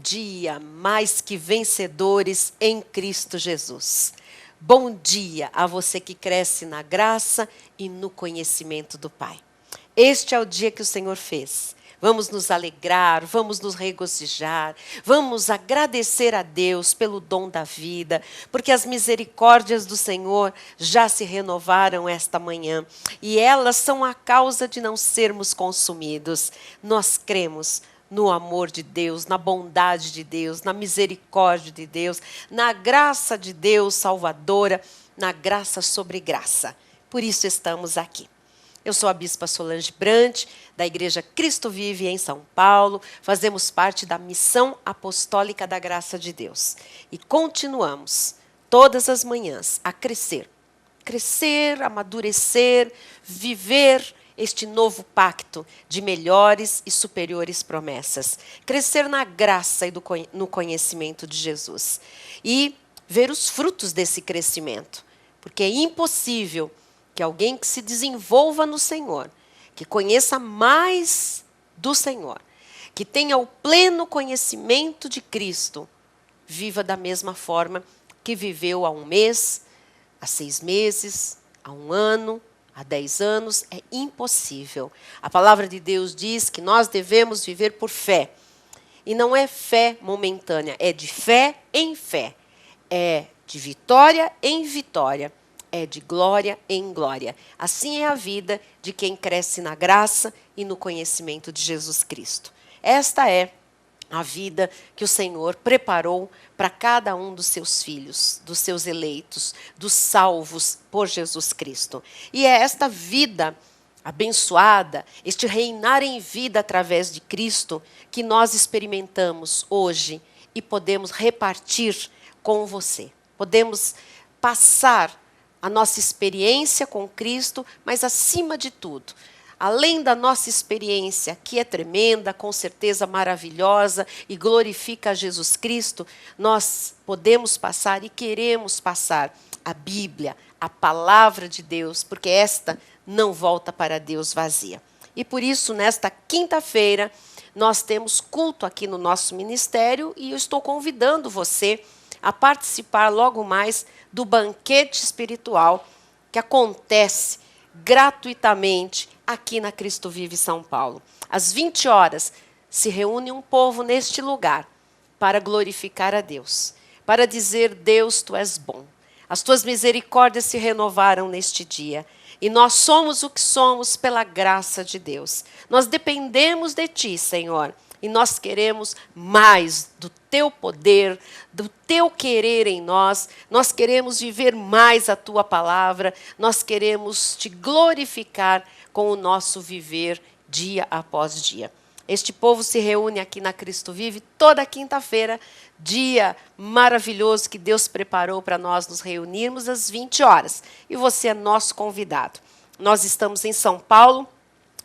dia, mais que vencedores em Cristo Jesus. Bom dia a você que cresce na graça e no conhecimento do Pai. Este é o dia que o Senhor fez. Vamos nos alegrar, vamos nos regozijar, vamos agradecer a Deus pelo dom da vida, porque as misericórdias do Senhor já se renovaram esta manhã e elas são a causa de não sermos consumidos. Nós cremos no amor de Deus, na bondade de Deus, na misericórdia de Deus, na graça de Deus salvadora, na graça sobre graça. Por isso estamos aqui. Eu sou a Bispa Solange Brant, da Igreja Cristo Vive em São Paulo. Fazemos parte da Missão Apostólica da Graça de Deus. E continuamos, todas as manhãs, a crescer. Crescer, amadurecer, viver este novo pacto de melhores e superiores promessas. Crescer na graça e no conhecimento de Jesus. E ver os frutos desse crescimento. Porque é impossível que alguém que se desenvolva no Senhor, que conheça mais do Senhor, que tenha o pleno conhecimento de Cristo, viva da mesma forma que viveu há um mês, há 6 meses, há 1 ano, há 10 anos. É impossível. A palavra de Deus diz que nós devemos viver por fé. E não é fé momentânea, é de fé em fé. É de vitória em vitória. É de glória em glória. Assim é a vida de quem cresce na graça e no conhecimento de Jesus Cristo. Esta é a vida que o Senhor preparou para cada um dos seus filhos, dos seus eleitos, dos salvos por Jesus Cristo. E é esta vida abençoada, este reinar em vida através de Cristo, que nós experimentamos hoje e podemos repartir com você. Podemos passar a nossa experiência com Cristo, mas acima de tudo, além da nossa experiência, que é tremenda, com certeza maravilhosa e glorifica a Jesus Cristo, nós podemos passar e queremos passar a Bíblia, a palavra de Deus, porque esta não volta para Deus vazia. E por isso, nesta quinta-feira, nós temos culto aqui no nosso ministério e eu estou convidando você a participar logo mais do banquete espiritual que acontece gratuitamente aqui na Cristo Vive São Paulo. Às 20 horas se reúne um povo neste lugar para glorificar a Deus, para dizer: Deus, Tu és bom. As Tuas misericórdias se renovaram neste dia. E nós somos o que somos pela graça de Deus. Nós dependemos de Ti, Senhor. E nós queremos mais do Teu poder, do Teu querer em nós. Nós queremos viver mais a Tua palavra. Nós queremos Te glorificar com o nosso viver dia após dia. Este povo se reúne aqui na Cristo Vive toda quinta-feira, dia maravilhoso que Deus preparou para nós nos reunirmos às 20 horas. E você é nosso convidado. Nós estamos em São Paulo,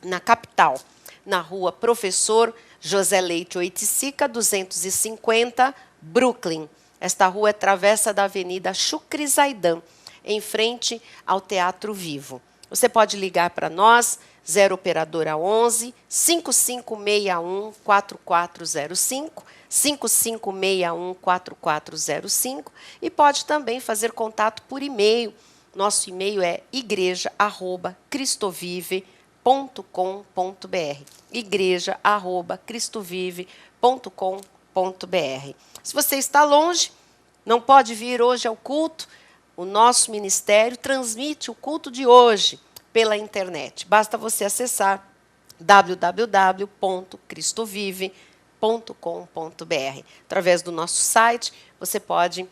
na capital, na rua Professor José Leite Oiticica, 250, Brooklyn. Esta rua é travessa da Avenida Chucri Zaidan, em frente ao Teatro Vivo. Você pode ligar para nós, 0 operadora 11 5561 4405, 5561 4405, e pode também fazer contato por e-mail. Nosso e-mail é igreja@cristovive.com.br, igreja@cristovive.com.br. Se você está longe, não pode vir hoje ao culto, o nosso ministério transmite o culto de hoje pela internet. Basta você acessar www.cristovive.com.br. Através do nosso site, você pode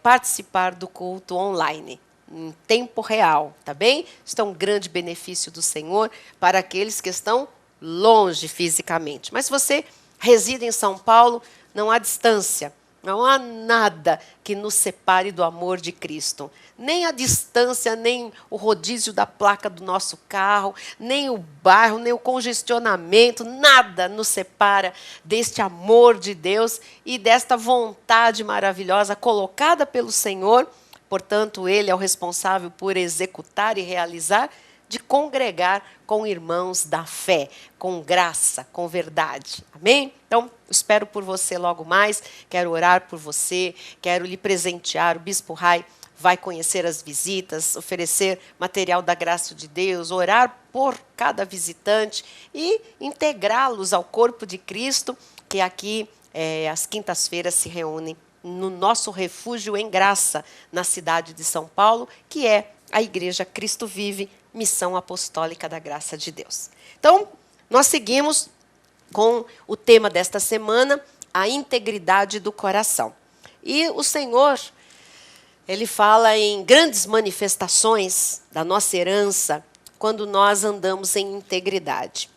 participar do culto online, em tempo real, tá bem? Isso é um grande benefício do Senhor para aqueles que estão longe fisicamente. Mas se você reside em São Paulo, não há distância. Não há nada que nos separe do amor de Cristo. Nem a distância, nem o rodízio da placa do nosso carro, nem o bairro, nem o congestionamento, nada nos separa deste amor de Deus e desta vontade maravilhosa colocada pelo Senhor. Portanto, Ele é o responsável por executar e realizar de congregar com irmãos da fé, com graça, com verdade. Amém? Então, espero por você logo mais, quero orar por você, quero lhe presentear. O Bispo Rai vai conhecer as visitas, oferecer material da graça de Deus, orar por cada visitante e integrá-los ao corpo de Cristo, que aqui, às quintas-feiras, se reúne no nosso refúgio em graça, na cidade de São Paulo, que é a Igreja Cristo Vive, Missão Apostólica da Graça de Deus. Então, nós seguimos com o tema desta semana, a integridade do coração. E o Senhor, Ele fala em grandes manifestações da nossa herança quando nós andamos em integridade.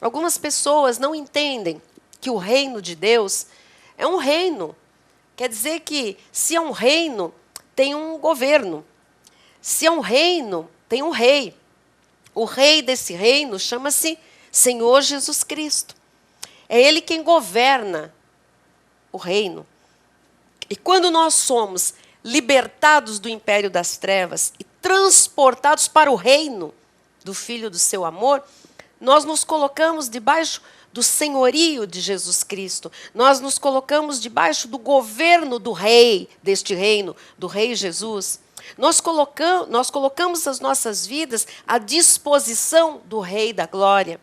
Algumas pessoas não entendem que o reino de Deus é um reino. Quer dizer que se é um reino, tem um governo. Se é um reino, tem um rei. O rei desse reino chama-se Senhor Jesus Cristo. É Ele quem governa o reino. E quando nós somos libertados do império das trevas e transportados para o reino do Filho do seu amor, nós nos colocamos debaixo do senhorio de Jesus Cristo. Nós nos colocamos debaixo do governo do rei deste reino, do rei Jesus. Nós colocamos as nossas vidas à disposição do Rei da Glória.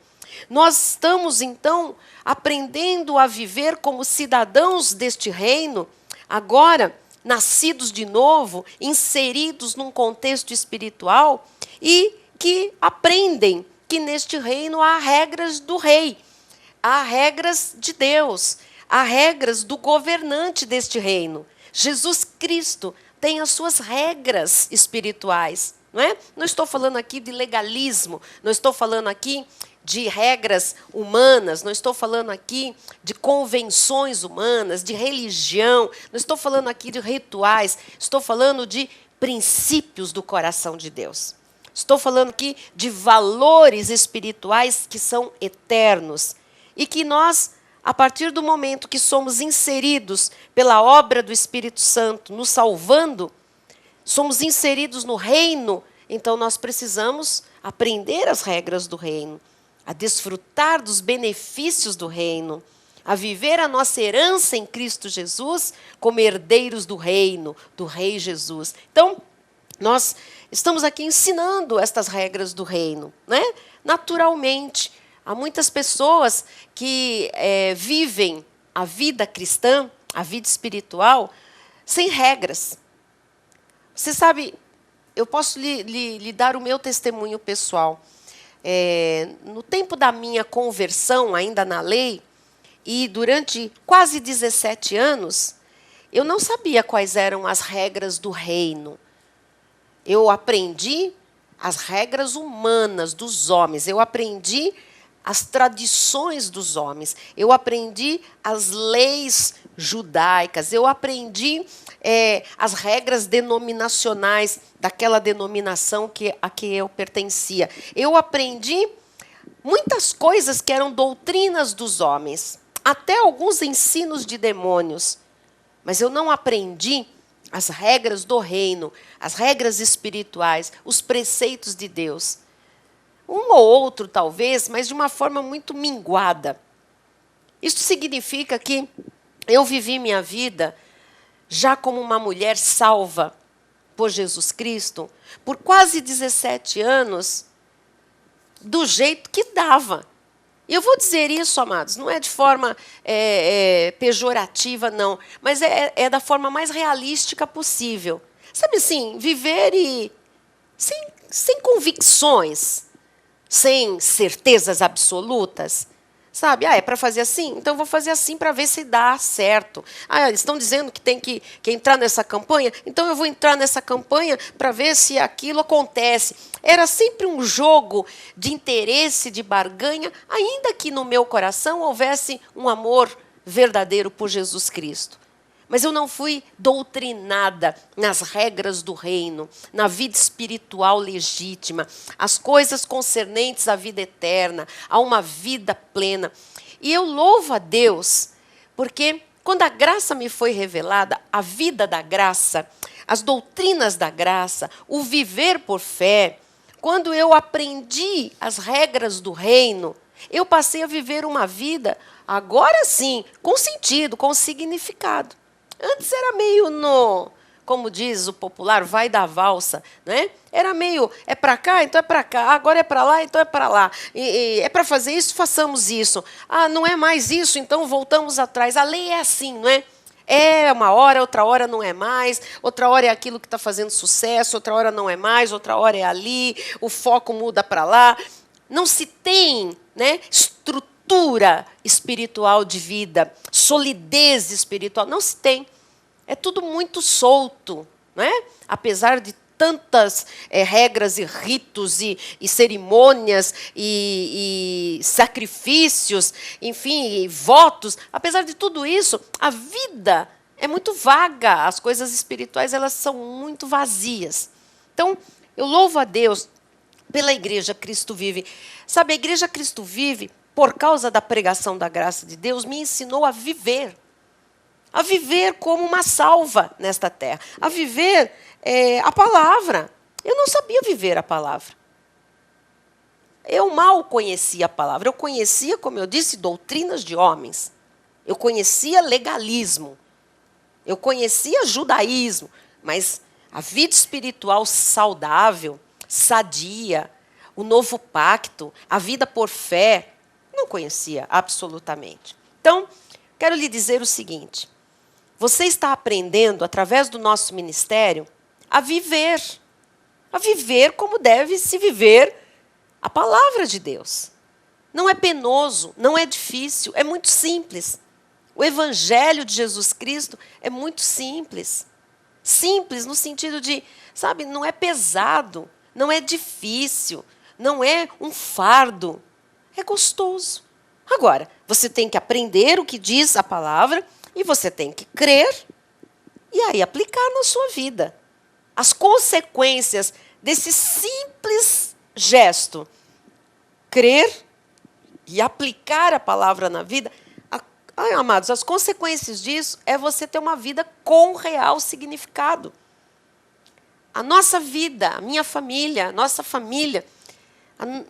Nós estamos, então, aprendendo a viver como cidadãos deste reino, agora nascidos de novo, inseridos num contexto espiritual e que aprendem que neste reino há regras do rei, há regras de Deus, há regras do governante deste reino. Jesus Cristo tem as suas regras espirituais, não é? Não estou falando aqui de legalismo, não estou falando aqui de regras humanas, não estou falando aqui de convenções humanas, de religião, não estou falando aqui de rituais, estou falando de princípios do coração de Deus. Estou falando aqui de valores espirituais que são eternos e que nós, a partir do momento que somos inseridos pela obra do Espírito Santo, nos salvando, somos inseridos no reino, então nós precisamos aprender as regras do reino, a desfrutar dos benefícios do reino, a viver a nossa herança em Cristo Jesus como herdeiros do reino, do Rei Jesus. Então, nós estamos aqui ensinando estas regras do reino, né? Naturalmente. Há muitas pessoas que vivem a vida cristã, a vida espiritual, sem regras. Você sabe, eu posso lhe dar o meu testemunho pessoal. No tempo da minha conversão, ainda na lei, e durante quase 17 anos, eu não sabia quais eram as regras do reino. Eu aprendi as regras humanas dos homens, eu aprendi as tradições dos homens, eu aprendi as leis judaicas, eu aprendi as regras denominacionais daquela denominação a que eu pertencia. Eu aprendi muitas coisas que eram doutrinas dos homens, até alguns ensinos de demônios, mas eu não aprendi as regras do reino, as regras espirituais, os preceitos de Deus. Um ou outro, talvez, mas de uma forma muito minguada. Isso significa que eu vivi minha vida já como uma mulher salva por Jesus Cristo, por quase 17 anos, do jeito que dava. E eu vou dizer isso, amados, não é de forma pejorativa, não, mas é da forma mais realística possível. Sabe assim, viver sem convicções, sem certezas absolutas, sabe? É para fazer assim? Então eu vou fazer assim para ver se dá certo. Eles estão dizendo que tem que entrar nessa campanha, então eu vou entrar nessa campanha para ver se aquilo acontece. Era sempre um jogo de interesse, de barganha, ainda que no meu coração houvesse um amor verdadeiro por Jesus Cristo. Mas eu não fui doutrinada nas regras do reino, na vida espiritual legítima, as coisas concernentes à vida eterna, a uma vida plena. E eu louvo a Deus, porque quando a graça me foi revelada, a vida da graça, as doutrinas da graça, o viver por fé, quando eu aprendi as regras do reino, eu passei a viver uma vida, agora sim, com sentido, com significado. Antes era meio como diz o popular, vai da valsa, né? Era meio, é para cá, então é para cá, agora é para lá, então é para lá. É para fazer isso, façamos isso. Ah, não é mais isso, então voltamos atrás. A lei é assim, não é? É uma hora, outra hora não é mais, outra hora é aquilo que está fazendo sucesso, outra hora não é mais, outra hora é ali, o foco muda para lá. Não se tem, né, estrutura espiritual de vida, solidez espiritual, não se tem. É tudo muito solto, né? Apesar de tantas regras e ritos e cerimônias e sacrifícios, enfim, e votos. Apesar de tudo isso, a vida é muito vaga. As coisas espirituais elas são muito vazias. Então, eu louvo a Deus pela Igreja Cristo Vive. Sabe, a Igreja Cristo Vive, por causa da pregação da graça de Deus, me ensinou a viver como uma salva nesta terra, a viver a palavra. Eu não sabia viver a palavra. Eu mal conhecia a palavra. Eu conhecia, como eu disse, doutrinas de homens. Eu conhecia legalismo. Eu conhecia judaísmo. Mas a vida espiritual saudável, sadia, o novo pacto, a vida por fé, não conhecia absolutamente. Então, quero lhe dizer o seguinte. Você está aprendendo, através do nosso ministério, a viver como deve se viver a palavra de Deus. Não é penoso, não é difícil, é muito simples. O Evangelho de Jesus Cristo é muito simples. Simples no sentido de, sabe, não é pesado, não é difícil, não é um fardo, é gostoso. Agora, você tem que aprender o que diz a palavra, e você tem que crer e aí aplicar na sua vida. As consequências desse simples gesto, crer e aplicar a palavra na vida, amados, as consequências disso é você ter uma vida com real significado. A nossa vida, a minha família, a nossa família,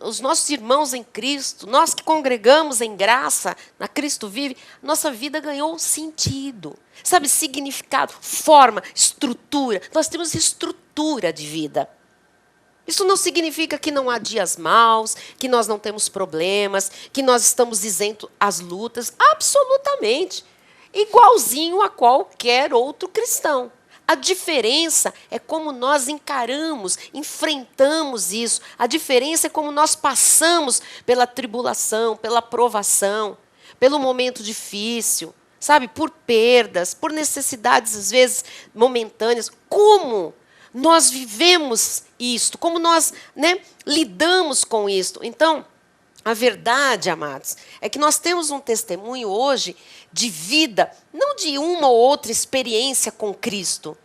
os nossos irmãos em Cristo, nós que congregamos em graça, na Cristo Vive, nossa vida ganhou sentido, sabe, significado, forma, estrutura. Nós temos estrutura de vida. Isso não significa que não há dias maus, que nós não temos problemas, que nós estamos isentos às lutas, absolutamente, igualzinho a qualquer outro cristão. A diferença é como nós encaramos, enfrentamos isso. A diferença é como nós passamos pela tribulação, pela provação, pelo momento difícil, sabe? Por perdas, por necessidades, às vezes, momentâneas. Como nós vivemos isto, como nós, né, lidamos com isto. Então, a verdade, amados, é que nós temos um testemunho hoje de vida, não de uma ou outra experiência com Cristo,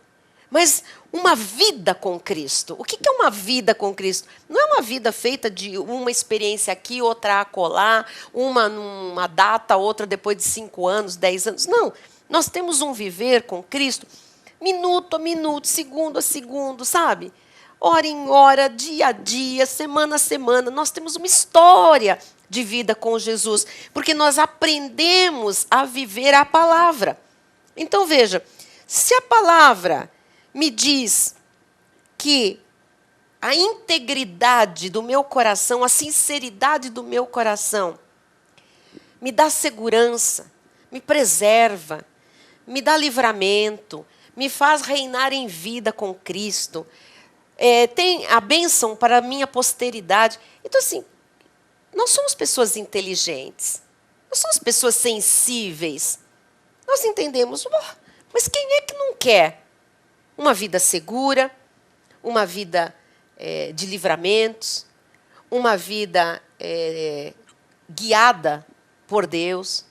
mas uma vida com Cristo. O que é uma vida com Cristo? Não é uma vida feita de uma experiência aqui, outra acolá, uma numa data, outra depois de 5 anos, 10 anos. Não, nós temos um viver com Cristo, minuto a minuto, segundo a segundo, sabe? Hora em hora, dia a dia, semana a semana. Nós temos uma história de vida com Jesus, porque nós aprendemos a viver a palavra. Então, veja, se a palavra me diz que a integridade do meu coração, a sinceridade do meu coração, me dá segurança, me preserva, me dá livramento, me faz reinar em vida com Cristo, tem a bênção para a minha posteridade. Então, assim, nós somos pessoas inteligentes, nós somos pessoas sensíveis. Nós entendemos, mas quem é que não quer uma vida segura, uma vida de livramentos, uma vida guiada por Deus,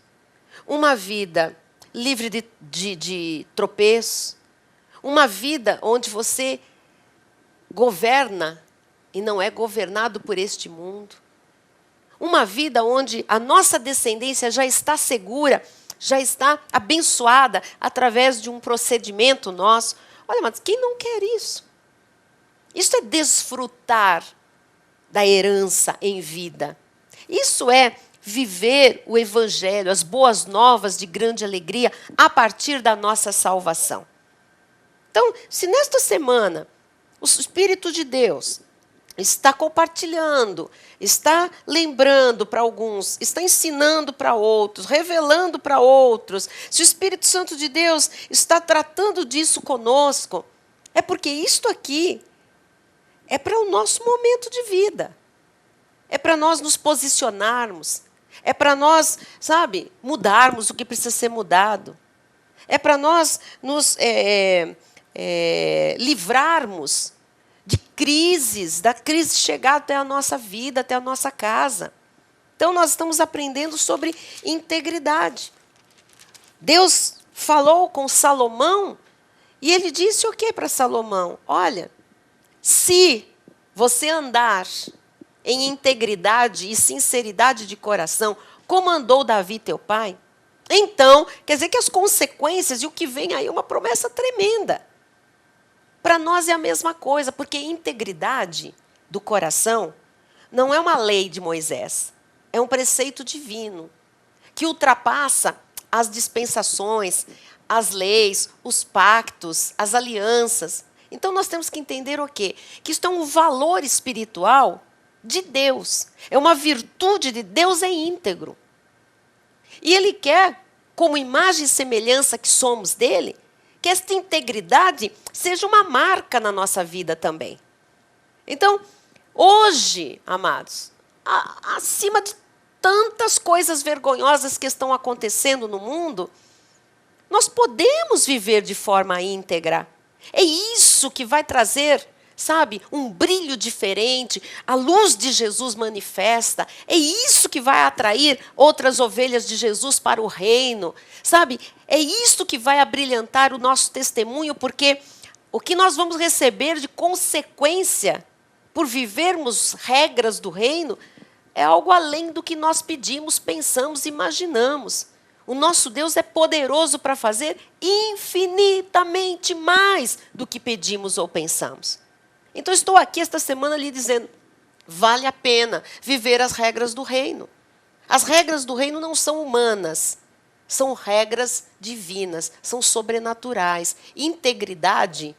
uma vida livre de tropeço, uma vida onde você governa e não é governado por este mundo, uma vida onde a nossa descendência já está segura, já está abençoada através de um procedimento nosso. Olha, mas quem não quer isso? Isso é desfrutar da herança em vida. Isso é viver o evangelho, as boas novas de grande alegria a partir da nossa salvação. Então, se nesta semana o Espírito de Deus está compartilhando, está lembrando para alguns, está ensinando para outros, revelando para outros, se o Espírito Santo de Deus está tratando disso conosco, é porque isto aqui é para o nosso momento de vida. É para nós nos posicionarmos. É para nós, sabe, mudarmos o que precisa ser mudado. É para nós nos livrarmos de crises, da crise chegar até a nossa vida, até a nossa casa. Então, nós estamos aprendendo sobre integridade. Deus falou com Salomão e ele disse o que para Salomão? Olha, se você andar em integridade e sinceridade de coração, como andou Davi, teu pai, então, quer dizer que as consequências e o que vem aí é uma promessa tremenda. Para nós é a mesma coisa, porque integridade do coração não é uma lei de Moisés, é um preceito divino, que ultrapassa as dispensações, as leis, os pactos, as alianças. Então, nós temos que entender o quê? Que isto é um valor espiritual de Deus. É uma virtude de Deus, é íntegro. E Ele quer, como imagem e semelhança que somos dEle, que esta integridade seja uma marca na nossa vida também. Então, hoje, amados, acima de tantas coisas vergonhosas que estão acontecendo no mundo, nós podemos viver de forma íntegra. É isso que vai trazer, sabe, um brilho diferente, a luz de Jesus manifesta. É isso que vai atrair outras ovelhas de Jesus para o reino, sabe? É isso que vai abrilhantar o nosso testemunho, porque o que nós vamos receber de consequência por vivermos regras do reino é algo além do que nós pedimos, pensamos, imaginamos. O nosso Deus é poderoso para fazer infinitamente mais do que pedimos ou pensamos. Então, estou aqui esta semana lhe dizendo, vale a pena viver as regras do reino. As regras do reino não são humanas, são regras divinas, são sobrenaturais. Integridade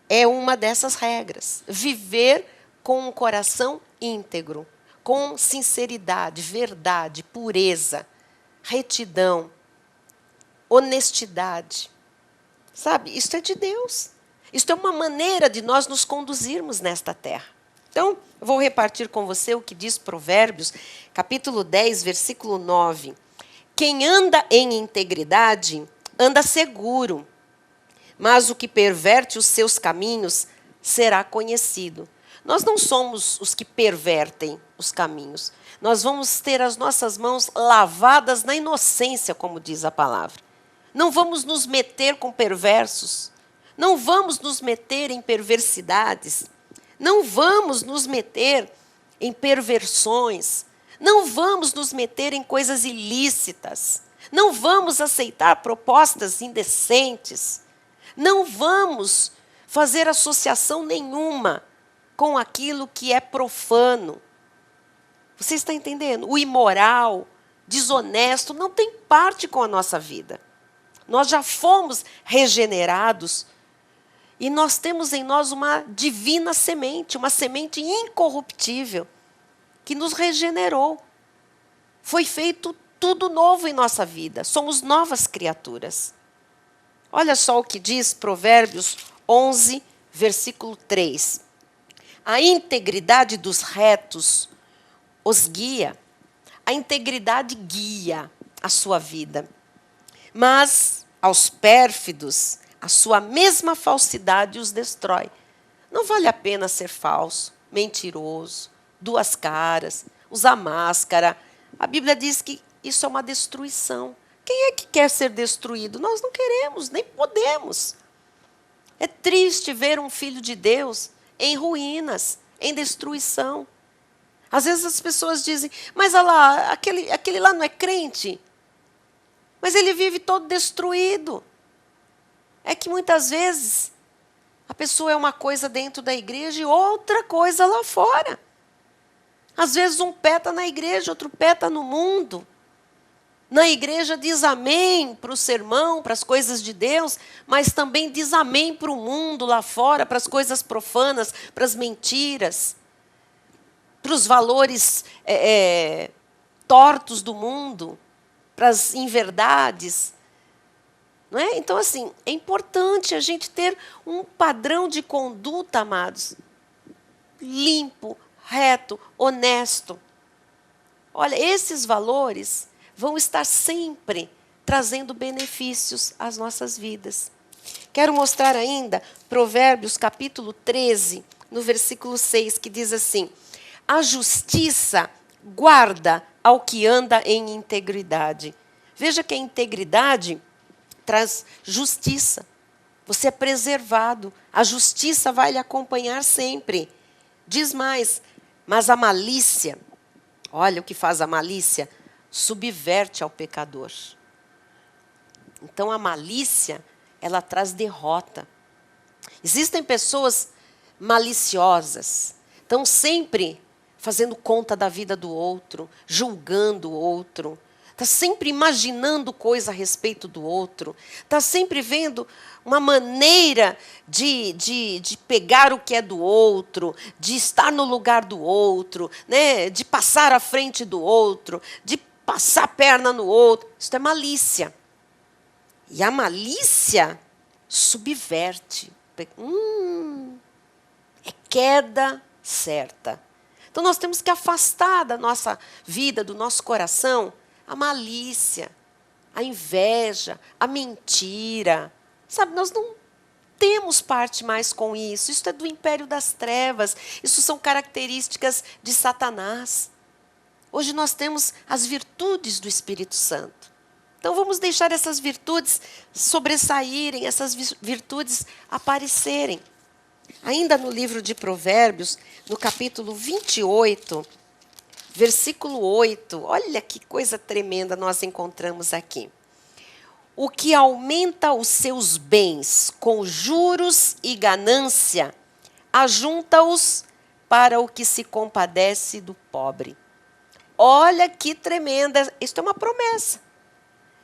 é uma dessas regras. Viver com um coração íntegro, com sinceridade, verdade, pureza, retidão, honestidade. Sabe, isso é de Deus. Isto é uma maneira de nós nos conduzirmos nesta terra. Então, eu vou repartir com você o que diz Provérbios, capítulo 10, versículo 9. Quem anda em integridade, anda seguro, mas o que perverte os seus caminhos será conhecido. Nós não somos os que pervertem os caminhos. Nós vamos ter as nossas mãos lavadas na inocência, como diz a palavra. Não vamos nos meter com perversos. Não vamos nos meter em perversidades. Não vamos nos meter em perversões. Não vamos nos meter em coisas ilícitas. Não vamos aceitar propostas indecentes. Não vamos fazer associação nenhuma com aquilo que é profano. Você está entendendo? O imoral, desonesto, não tem parte com a nossa vida. Nós já fomos regenerados e nós temos em nós uma divina semente, uma semente incorruptível, que nos regenerou. Foi feito tudo novo em nossa vida. Somos novas criaturas. Olha só o que diz Provérbios 11, versículo 3. A integridade dos retos os guia. A integridade guia a sua vida. Mas aos pérfidos, a sua mesma falsidade os destrói. Não vale a pena ser falso, mentiroso, duas caras, usar máscara. A Bíblia diz que isso é uma destruição. Quem é que quer ser destruído? Nós não queremos, nem podemos. É triste ver um filho de Deus em ruínas, em destruição. Às vezes as pessoas dizem, mas olha lá, aquele lá não é crente? Mas ele vive todo destruído. É que muitas vezes a pessoa é uma coisa dentro da igreja e outra coisa lá fora. Às vezes um pé está na igreja, outro pé está no mundo. Na igreja diz amém para o sermão, para as coisas de Deus, mas também diz amém para o mundo lá fora, para as coisas profanas, para as mentiras, para os valores tortos do mundo, para as inverdades. Não é? Então, assim, é importante a gente ter um padrão de conduta, amados, limpo, reto, honesto. Olha, esses valores vão estar sempre trazendo benefícios às nossas vidas. Quero mostrar ainda Provérbios capítulo 13, no versículo 6, que diz assim: a justiça guarda ao que anda em integridade. Veja que a integridade traz justiça. Você é preservado. A justiça vai lhe acompanhar sempre. Diz mais, mas a malícia, olha o que faz a malícia, subverte ao pecador. Então a malícia, ela traz derrota. Existem pessoas maliciosas, estão sempre fazendo conta da vida do outro, julgando o outro, está sempre imaginando coisa a respeito do outro, está sempre vendo uma maneira de pegar o que é do outro, de estar no lugar do outro, né? De passar à frente do outro, de passar a perna no outro. Isso é malícia. E a malícia subverte. É queda certa. Então nós temos que afastar da nossa vida, do nosso coração, a malícia, a inveja, a mentira. Sabe, nós não temos parte mais com isso. Isso é do império das trevas. Isso são características de Satanás. Hoje nós temos as virtudes do Espírito Santo. Então vamos deixar essas virtudes sobressaírem, essas virtudes aparecerem. Ainda no livro de Provérbios, no capítulo 28, versículo 8, olha que coisa tremenda nós encontramos aqui. O que aumenta os seus bens com juros e ganância, ajunta-os para o que se compadece do pobre. Olha que tremenda, isto é uma promessa.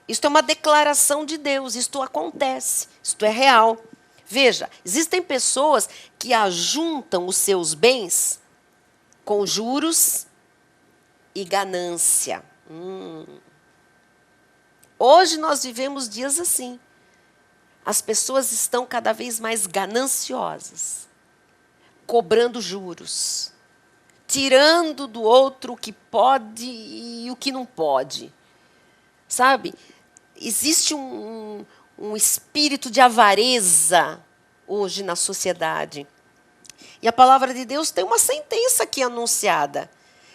Isto é uma declaração de Deus, isto acontece, isto é real. Veja, existem pessoas que ajuntam os seus bens com juros e ganância. Hoje nós vivemos dias assim. As pessoas estão cada vez mais gananciosas, cobrando juros, tirando do outro o que pode e o que não pode. Sabe? Existe um espírito de avareza hoje na sociedade. E a palavra de Deus tem uma sentença aqui anunciada.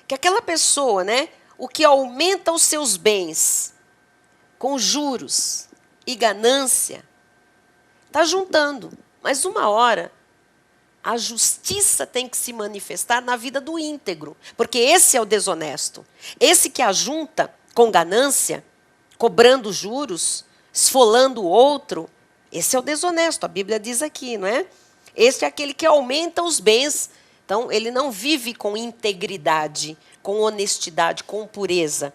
Que aquela pessoa, né, o que aumenta os seus bens com juros e ganância, está juntando. Mas uma hora, a justiça tem que se manifestar na vida do íntegro. Porque esse é o desonesto. Esse que ajunta com ganância, cobrando juros, esfolando o outro, esse é o desonesto. A Bíblia diz aqui, não é? Esse é aquele que aumenta os bens. Então, ele não vive com integridade, com honestidade, com pureza.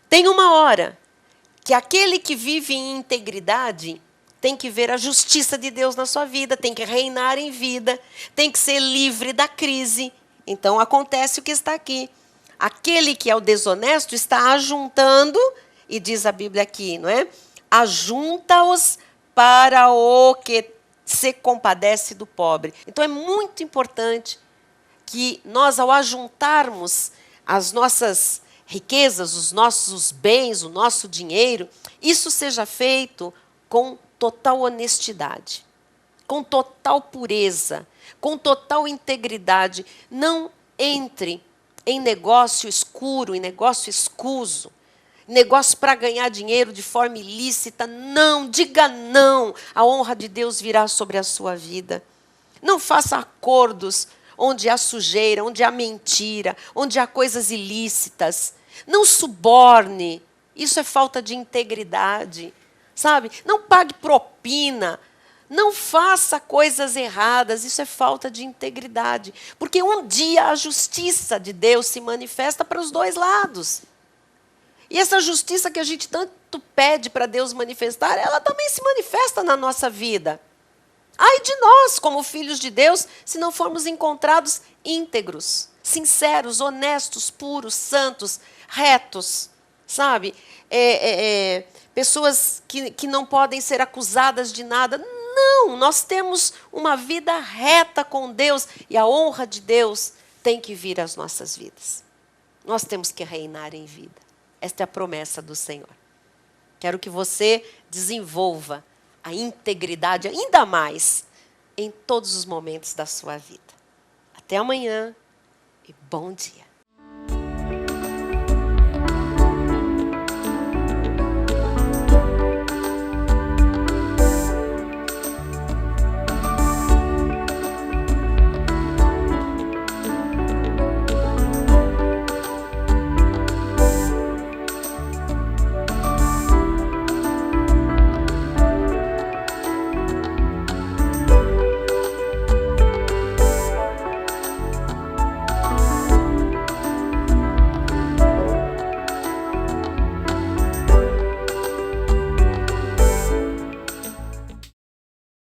Tem uma hora que aquele que vive em integridade tem que ver a justiça de Deus na sua vida, tem que reinar em vida, tem que ser livre da crise. Então, acontece o que está aqui. Aquele que é o desonesto está ajuntando, e diz a Bíblia aqui, não é? Ajunta-os para o que se compadece do pobre. Então, é muito importante que nós, ao ajuntarmos as nossas riquezas, os nossos bens, o nosso dinheiro, isso seja feito com total honestidade, com total pureza, com total integridade. Não entre em negócio escuro, em negócio escuso, negócio para ganhar dinheiro de forma ilícita. Não, diga não. A honra de Deus virá sobre a sua vida. Não faça acordos onde há sujeira, onde há mentira, onde há coisas ilícitas. Não suborne. Isso é falta de integridade. Sabe? Não pague propina. Não faça coisas erradas, isso é falta de integridade. Porque um dia a justiça de Deus se manifesta para os dois lados. E essa justiça que a gente tanto pede para Deus manifestar, ela também se manifesta na nossa vida. Ai de nós, como filhos de Deus, se não formos encontrados íntegros, sinceros, honestos, puros, santos, retos, sabe? Pessoas que não podem ser acusadas de nada. Não, nós temos uma vida reta com Deus e a honra de Deus tem que vir às nossas vidas. Nós temos que reinar em vida. Esta é a promessa do Senhor. Quero que você desenvolva a integridade ainda mais em todos os momentos da sua vida. Até amanhã e bom dia.